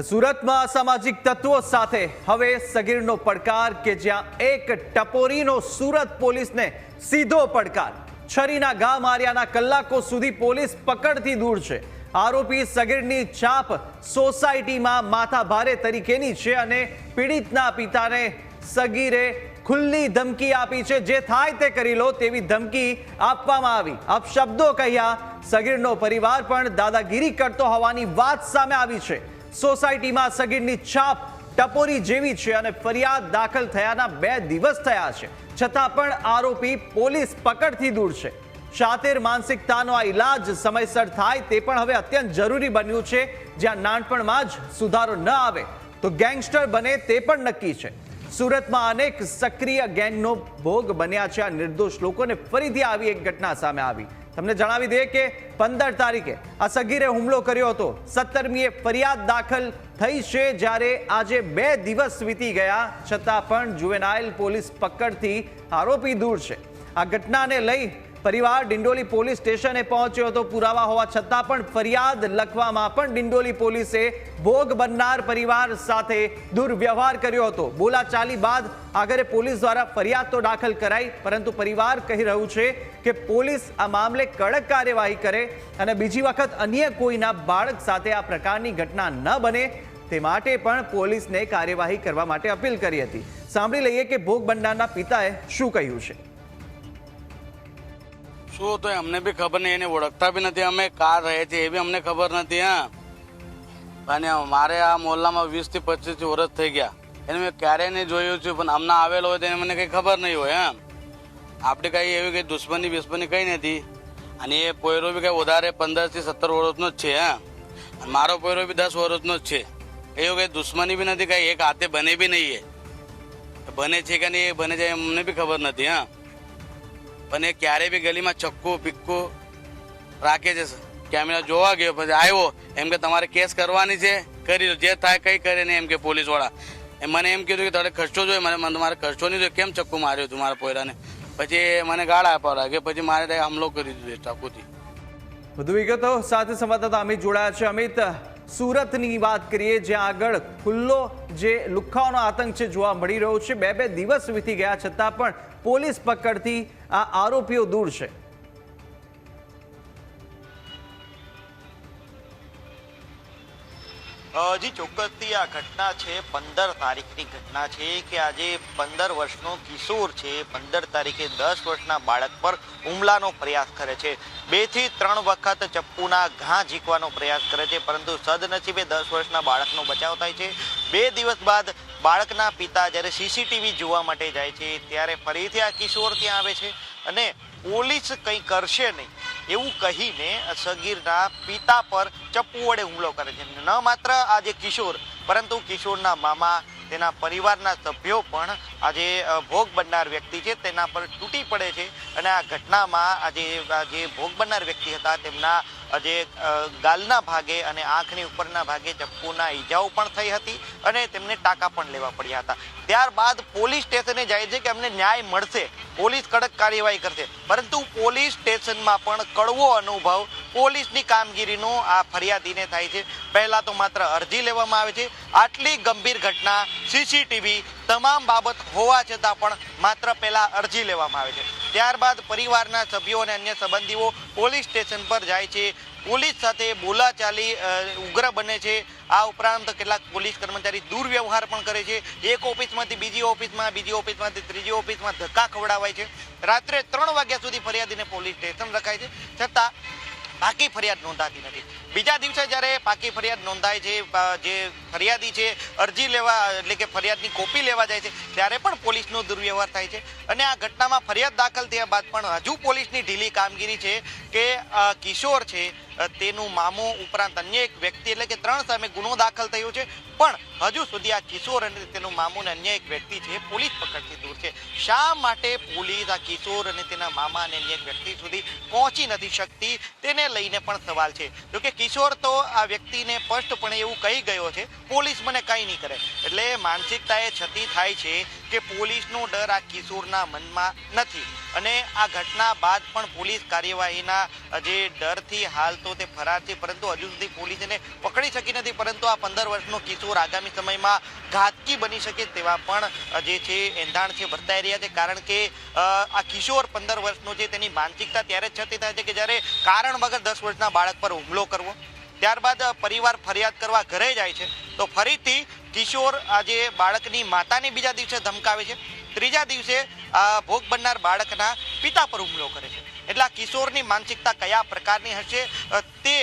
સુરતમાં અસામાજિક તત્વો સાથે હવે સગીરનો પડકાર કે જ્યાં એક ટપોરીનો સુરત પોલીસને સીધો પડકાર। છરીના ઘા માર્યાના કલાકો સુધી પોલીસ પકડથી દૂર છે। આરોપી સગીરની છાપ સોસાયટીમાં માથાભારે તરીકેની છે અને પીડિતના પિતાને સગીરે ખુલ્લી ધમકી આપી છે, જે થાય તે કરી લો તેવી ધમકી આપવામાં આવી। અપશબ્દો કહ્યા। સગીરનો પરિવાર પણ દાદાગીરી કરતો હોવાની વાત સામે આવી છે। સોસાયટીમાં સગીરની છાપ ટપોરી જેવી છે અને ફરિયાદ દાખલ થયાના 2 દિવસ થયા છે, છતાં પણ આરોપી પોલીસ પકડથી દૂર છે। શાતિર માનસિકતાનો આ ઇલાજ સમયસર થાય તે પણ હવે અત્યંત જરૂરી બન્યું છે। જ્યાં નાનપણમાં જ સુધારો ન આવે તો ગેંગસ્ટર બને તે પણ નક્કી છે। સુરતમાં અનેક સક્રિય ગેંગનો ભોગ બન્યા છે। આ નિર્દોષ લોકોને ફરીથી આવી એક ઘટના સામે આવી। તમને જણાવી દઈએ કે 15 તારીખે આ સગીરે હુમલો કર્યો હતો। 17મીએ ફરિયાદ દાખલ થઈ છે, જ્યારે આજે 2 દિવસ વીતી ગયા છતાં પણ જુવેનાઇલ પોલીસ પકડથી આરોપી દૂર છે। આ ઘટનાને લઈ પરિવાર ડિંડોલી પોલીસ સ્ટેશને પહોંચ્યો હતો। પુરાવા હોવા છતાં પણ ફરિયાદ લખવામાં પણ ડિંડોલી પોલીસે ભોગ બનનાર પરિવાર સાથે દુર્વ્યવહાર કર્યો હતો। બોલાચાલી બાદ આગળ પોલીસ દ્વારા ફરિયાદ તો દાખલ કરાઈ, પરંતુ પરિવાર કહી રહ્યું છે કે પોલીસ આ મામલે કડક કાર્યવાહી કરે અને બીજી વખત અન્ય કોઈના બાળક સાથે આ પ્રકારની ઘટના ન બને તે માટે પણ પોલીસને કાર્યવાહી કરવા માટે અપીલ કરી હતી। સાંભળી લઈએ કે ભોગ બનનારના પિતાએ શું કહ્યું છે। શું તો અમને બી ખબર નહીં, એને ઓળખતા બી નથી, અમે કાર રહે છે એ બી અમને ખબર નથી। અને મારે આ મોહલ્લામાં 20 થી 25 વર્ષ થઈ ગયા, એને મેં ક્યારેય નહીં જોયું છે, પણ અમને આવેલો હોય તો એને મને કંઈ ખબર નહીં હોય। આપણે કંઈ એવી કંઈ દુશ્મની કંઈ નથી। અને એ પોયરો બી કંઈ વધારે 15 થી 17 વર્ષનો જ છે। અને મારો પોયરો બી 10 વર્ષનો જ છે। એવું કંઈ દુશ્મની બી નથી, કંઈ એક હાથે બને બી નહીં। બને છે કે નહીં એ બને છે અમને બી ખબર નથી। પણ એ ક્યારે બી ગલીમાં ચક્કુ પિક્કુ રાખે છે। કેમેરા જોવા ગયો, પછી આવ્યો એમ કે તમારે કેસ કરવાની છે, કરી લો, જે થાય કંઈ કરે નહીં એમ કે પોલીસવાળા। મને એમ કીધું કે તારે ખર્ચો જોઈએ, મારે ખર્ચો નહીં જોઈએ, કેમ ચક્કુ માર્યો તું મારા પોયરાને? પછી મને ગાળા આપ્યા કે પછી મારે હુમલો કરી દીધો ચાકુથી। વધુ વિગતો સાથે સંવાદદાતા અમિત જોડાયા છે। અમિત, સુરતની વાત કરીએ, જ્યાં આગળ ખુલ્લો જે લુખ્ખાઓનો આતંક છે જોવા મળી રહ્યો છે। 2 દિવસ વીતી ગયા છતાં પણ પોલીસ પકડથી આ આરોપીઓ દૂર છે। જી ચોક્કસથી આ ઘટના છે 15 તારીખની ઘટના છે કે આજે 15 વર્ષનો કિશોર છે 15 તારીખે 10 વર્ષના બાળક પર હુમલાનો પ્રયાસ કરે છે। 2 થી 3 વખત ચપ્પુના ઘા ઝીકવાનો પ્રયાસ કરે છે, પરંતુ સદનસીબે 10 વર્ષના બાળકનો બચાવ થાય છે। 2 દિવસ બાદ બાળકના પિતા જ્યારે સીસીટીવી જોવા માટે જાય છે ત્યારે ફરીથી આ કિશોર ત્યાં આવે છે અને પોલીસ કંઈ કરશે નહીં એવું કહીને સગીરના પિતા પર ચપ્પુ વડે હુમલો કરે છે। ન માત્ર આજે કિશોર, પરંતુ કિશોરના મામા, તેના પરિવારના સભ્યો પણ આજે ભોગ બનનાર વ્યક્તિ છે તેના પર તૂટી પડે છે। અને આ ઘટનામાં આજે ભોગ બનનાર વ્યક્તિ હતા તેમના જે ગાલના ભાગે અને આંખની ઉપરના ભાગે ચપ્પુના ઈજાઓ પણ થઈ હતી અને તેમને ટાંકા પણ લેવા પડ્યા હતા। ત્યારબાદ પોલીસ સ્ટેશને જાય છે કે અમને ન્યાય મળશે, પોલીસ કડક કાર્યવાહી કરશે, પરંતુ પોલીસ સ્ટેશનમાં પણ કડવો અનુભવ પોલીસની કામગીરીનો આ ફરિયાદીને થાય છે। પહેલા તો માત્ર અરજી લેવામાં આવે છે, આટલી ગંભીર ઘટના, સીસીટીવી તમામ બાબત હોવા છતાં પણ માત્ર પહેલા અરજી લેવામાં આવે છે। ત્યારબાદ પરિવારના સભ્યો અને અન્ય સંબંધીઓ પોલીસ સ્ટેશન પર જાય છે, પોલીસ સાથે બોલાચાલી ઉગ્ર બને છે। આ ઉપરાંત કેટલાક પોલીસ કર્મચારી દુર્વ્યવહાર પણ કરે છે। એક ઓફિસમાંથી બીજી ઓફિસમાં, બીજી ઓફિસમાંથી ત્રીજી ઓફિસમાં ધક્કા ખવડાવાય છે। રાત્રે 3 વાગ્યા સુધી ફરિયાદીને પોલીસ સ્ટેશન રખાય છે, છતાં પાકી ફરિયાદ નોંધાતી નથી। બીજા દિવસે જ્યારે પાકી ફરિયાદ નોંધાય છે, જે ફરિયાદી છે અરજી લેવા એટલે કે ફરિયાદની કોપી લેવા જાય છે ત્યારે પણ પોલીસનો દુર્વ્યવહાર થાય છે। અને આ ઘટનામાં ફરિયાદ દાખલ થયા બાદ પણ હજુ પોલીસની ઢીલી કામગીરી છે કે કિશોર છે તેનું મામું ઉપરાંત અન્ય એક વ્યક્તિ એટલે કે 3 સામે ગુનો દાખલ થયો છે, પણ હજુ સુધી આ કિશોર અને તેનું મામું અને અન્ય એક વ્યક્તિ છે પોલીસ પકડથી દૂર છે। શા માટે પોલીસ આ કિશોર અને તેના મામા અને અન્ય એક વ્યક્તિ સુધી પહોંચી નથી શકતી તેને લઈને પણ સવાલ છે। જોકે કિશોર તો આ વ્યક્તિને સ્પષ્ટપણે એવું કહી ગયો છે, પોલીસ મને કંઈ નહીં કરે। એટલે માનસિકતાએ છતી થાય છે કે પોલીસનો ડર આ કિશોરના મનમાં નથી। અને આ ઘટના બાદ પણ પોલીસ કાર્યવાહીના જે ડરથી હાલ તો તે ફરાર છે, પરંતુ હજુ સુધી પોલીસ એને પકડી શકી નથી. પરંતુ આ 15 વર્ષનો કિશોર આગામી સમયમાં ઘાતકી બની શકે તેવા પણ જે છે એંધાણ છે વર્તાઈ રહ્યા છે. કારણ કે આ કિશોર 15 વર્ષનો છે, તેની માનસિકતા ત્યારે જ છતી થાય છે કે જ્યારે કારણ વગર 10 વર્ષના બાળક પર હુમલો કરવો, ત્યારબાદ પરિવાર ફરિયાદ કરવા ઘરે જાય છે તો ફરીથી કિશોર આજે બાળકની માતાને બીજા દિવસે ધમકાવે છે, ત્રીજા દિવસે ભોગ બનનાર બાળકના પિતા પર હુમલો કરે છે. એટલે આ કિશોરની માનસિકતા કયા પ્રકારની હશે તે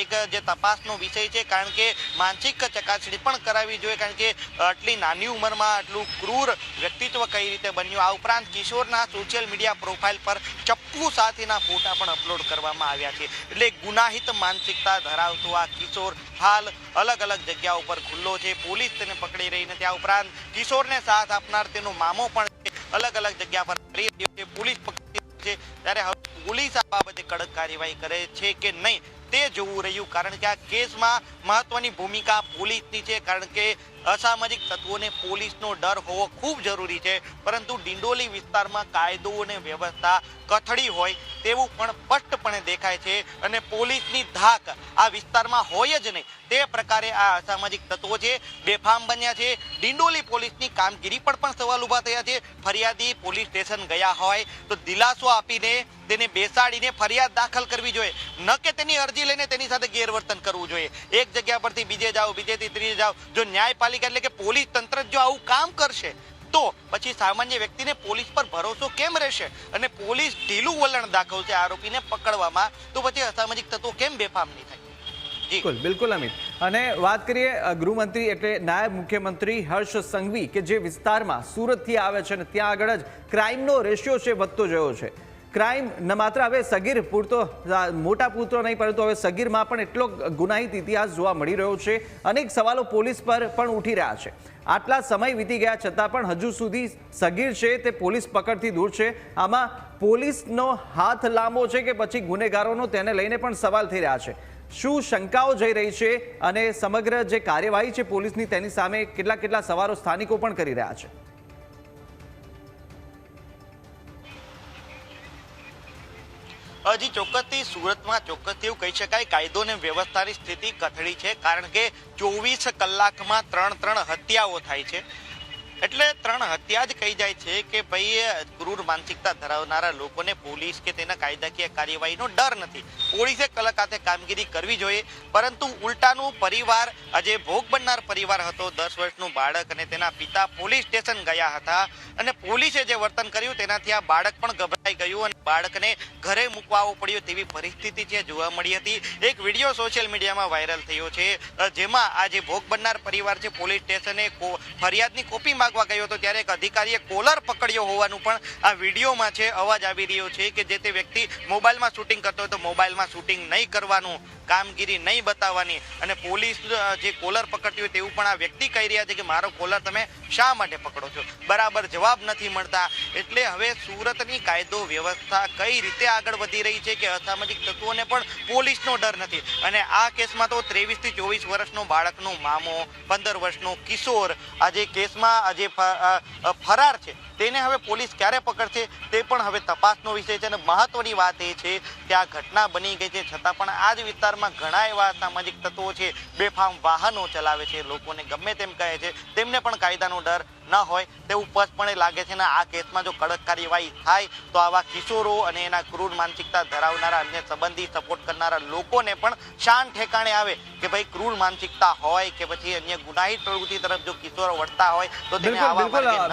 એક જે તપાસનો વિષય છે. કારણ કે માનસિક ચકાસણી પણ કરાવવી જોઈએ, કારણ કે આટલી નાની ઉંમરમાં આટલું ક્રૂર વ્યક્તિત્વ કઈ રીતે બન્યું. આ ઉપરાંત કિશોરના સોશિયલ મીડિયા પ્રોફાઇલ પર ચપ્પુ સાથેના ફોટા પણ અપલોડ કરવામાં આવ્યા છે. એટલે ગુનાહિત માનસિકતા ધરાવતો આ કિશોર હાલ અલગ અલગ જગ્યા ઉપર ખુલ્લો છે. પોલીસ તેને પકડી રહી નથી. આ ઉપરાંત કિશોરને સાથ આપનાર તેનો મામો પણ અલગ અલગ જગ્યા પર ફરી રહ્યો છે. પોલીસ પકડી છે, ત્યારે હવે પોલીસ આ બાબતે કડક કાર્યવાહી કરે છે કે નહીં તે જોવું રહ્યું. કારણ કે આ કેસમાં મહત્વની ભૂમિકા પોલીસની છે. કારણ કે અસામાજિક તત્વોને પોલીસનો ડર હોવો ખૂબ જરૂરી છે, પરંતુ ડિંડોલી વિસ્તારમાં કાયદો અને વ્યવસ્થા કથળી હોય તેવું પણ સ્પષ્ટપણે દેખાય છે. અને પોલીસની ધાક આ વિસ્તારમાં હોય જ નહીં તે પ્રકારે આ અસામાજિક તત્વો છે બેફામ બન્યા છે. ડિંડોલી પોલીસની કામગીરી પર પણ સવાલ ઊભા થયા છે. ફરિયાદી પોલીસ સ્ટેશન ગયા હોય તો દિલાસો આપીને તેને બેસાડીને ફરિયાદ દાખલ કરવી જોઈએ, ન કે તેની અરજી લઈને તેની સાથે ગેરવર્તન કરવું જોઈએ. એક જગ્યા પરથી બીજે જાઓ, બીજેથી ત્રીજે જાઓ. જો ન્યાયપાલિકા એટલે કે પોલીસ તંત્ર જો આવું કામ કરશે તો પછી સામાન્ય વ્યક્તિને પોલીસ પર ભરોસો કેમ રહેશે? અને પોલીસ ઢીલું વલણ દાખવશે આરોપીને પકડવામાં, તો પછી અસામાજિક તત્વો કેમ બેફામ નહીં થાય? બિલકુલ બિલકુલ અમિત. અને વાત કરીએ ગૃહમંત્રી એટલે નાયબ મુખ્યમંત્રી હર્ષ સંઘવી કે જે વિસ્તારમાં સુરતથી આવે છે અને ત્યાં આગળ જ ક્રાઇમનો રેશિયો છે વધતો ગયો છે. ક્રાઇમ ન માત્ર હવે સગીર પૂરતો મોટા પૂરતો નહીં, પરંતુ હવે સગીરમાં પણ એટલો ગુનાહિત ઇતિહાસ જોવા મળી રહ્યો છે. અનેક સવાલો પોલીસ પર પણ ઉઠી રહ્યા છે. આટલા સમય વીતી ગયા છતાં પણ હજુ સુધી સગીર છે તે પોલીસ પકડથી દૂર છે. આમાં પોલીસનો હાથ લાંબો છે કે પછી ગુનેગારોનો, તેને લઈને પણ સવાલ થઈ રહ્યા છે. શું શંકાઓ જઈ રહી છે અને સમગ્ર જે કાર્યવાહી છે પોલીસની તેની સામે કેટલા સવાલો સ્થાનિકો પણ કરી રહ્યા છે? હજી ચોક્કસથી સુરતમાં ચોક્કસથી એવું કહી શકાય કાયદો અને વ્યવસ્થાની સ્થિતિ કથળી છે. કારણ કે 24 કલાકમાં 3 હત્યાઓ થાય છે. એટલે 3 હત્યા જ કહી જાય છે કે ભાઈ ક્રૂર માનસિકતા ધરાવનારા લોકોને પોલીસ કે તેના કાયદાકીય કાર્યવાહીનો ડર નથી. પોલીસે કલકાતે કામગીરી કરવી જોઈએ, પરંતુ ઉલટાનું પરિવાર આજે ભોગ બનનાર પરિવાર હતો, 10 વર્ષનું બાળક અને તેના પિતા પોલીસ સ્ટેશન ગયા હતા અને પોલીસે જે વર્તન કર્યું તેનાથી આ બાળક પણ ગભરાઈ ગયું અને બાળકને ઘરે મૂકવા આવવું પડ્યું તેવી પરિસ્થિતિ છે જોવા મળી હતી. એક વિડીયો સોશિયલ મીડિયામાં વાયરલ થયો છે, જેમાં આ જે ભોગ બનનાર પરિવાર છે પોલીસ સ્ટેશને ફરિયાદની કોપી માંગવા ગયો હતો, ત્યારે એક અધિકારીએ કોલર પકડ્યો હોવાનું પણ આ વિડીયોમાં છે અવાજ આવી રહ્યો છે કે જે તે વ્યક્તિ મોબાઈલમાં શૂટિંગ કરતો હોય તો મોબાઈલમાં શૂટિંગ નહીં કરવાનું, કામગીરી નહીં બતાવવાની. અને પોલીસ જે કોલર પકડતી હોય તેવું પણ આ વ્યક્તિ કહી રહ્યા છે કે મારો કોલર તમે શા માટે પકડો છો? બરાબર જવાબ નથી મળતા. એટલે હવે સુરતની કાયદો વ્યવસ્થા કઈ રીતે આગળ વધી રહી છે કે અસામાજિક તત્વોને પણ પોલીસનો ડર નથી. અને આ કેસમાં તો 23 થી 24 વર્ષનો બાળકનો મામો, 15 વર્ષનો કિશોર આજે કેસમાં આજે ફરાર છે, તેને હવે પોલીસ ક્યારે પકડશે તે પણ હવે તપાસનો વિષય છે. અને મહત્વની વાત એ છે કે આ ઘટના બની ગઈ છે છતાં પણ આ જ વિસ્તારમાં ઘણા એવા સામાજિક તત્વો છે બેફામ વાહનો ચલાવે છે, લોકોને ગમે તેમ કહે છે, તેમને પણ કાયદાનો ડર ન હોય તેવું સ્પષ્ટપણે લાગે છે. અને આ કેસમાં જો કડક કાર્યવાહી થાય તો આવા કિશોરો અને એના ક્રૂર માનસિકતા ધરાવનારા અન્ય સંબંધી સપોર્ટ કરનારા લોકોને પણ શાન ઠેકાણે આવે કે ભાઈ ક્રૂર માનસિકતા હોય કે પછી અન્ય ગુનાહિત પ્રવૃત્તિ તરફ જો કિશોરો વળતા હોય તો તેને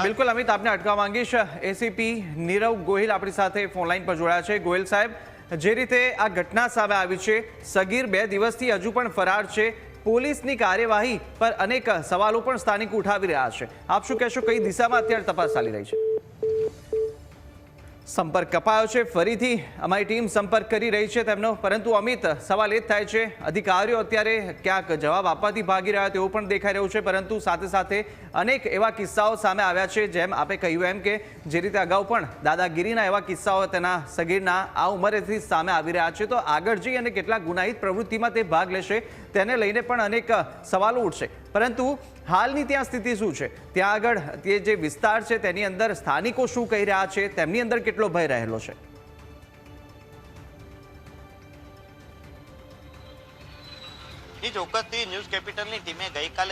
બિલકુલ અમિત, આપને અટકાવવા માંગીશ. એસીપી નીરવ ગોહિલ આપણી સાથે ફોનલાઈન પર જોડાયા છે. ગોહિલ સાહેબ, જે રીતે આ ઘટના સામે આવી છે, સગીર 2 દિવસથી હજુ પણ ફરાર છે, પોલીસની કાર્યવાહી પર અનેક સવાલો પણ સ્થાનિકો ઉઠાવી રહ્યા છે. આપ શું કહેશો, કઈ દિશામાં અત્યારે તપાસ ચાલી રહી છે? સંપર્ક કપાયો છે, ફરીથી અમારી ટીમ સંપર્ક કરી રહી છે તેમનો, પરંતુ અમિત સવાલ એ જ થાય છે અધિકારીઓ અત્યારે ક્યાંક જવાબ આપવાથી ભાગી રહ્યા તેવું પણ દેખાઈ રહ્યું છે, પરંતુ સાથે સાથે અનેક એવા કિસ્સાઓ સામે આવ્યા છે જેમ આપે કહ્યું એમ કે જે રીતે અગાઉ પણ દાદાગીરીના એવા કિસ્સાઓ તેના સગીરના આ ઉંમરેથી સામે આવી રહ્યા છે, તો આગળ જઈ અને કેટલાક ગુનાહિત પ્રવૃત્તિમાં તે ભાગ લેશે તેને લઈને પણ અનેક સવાલો ઉઠશે. પરંતુ હાલની ત્યાં સ્થિતિ શું છે, ત્યાં આગળ તે જે વિસ્તાર છે તેની અંદર સ્થાનિકો શું કહી રહ્યા છે, તેમની અંદર કેટલો ભય રહેલો છે? ચોક્કસથી ન્યૂઝ કેપિટલની ટીમે ગઈકાલે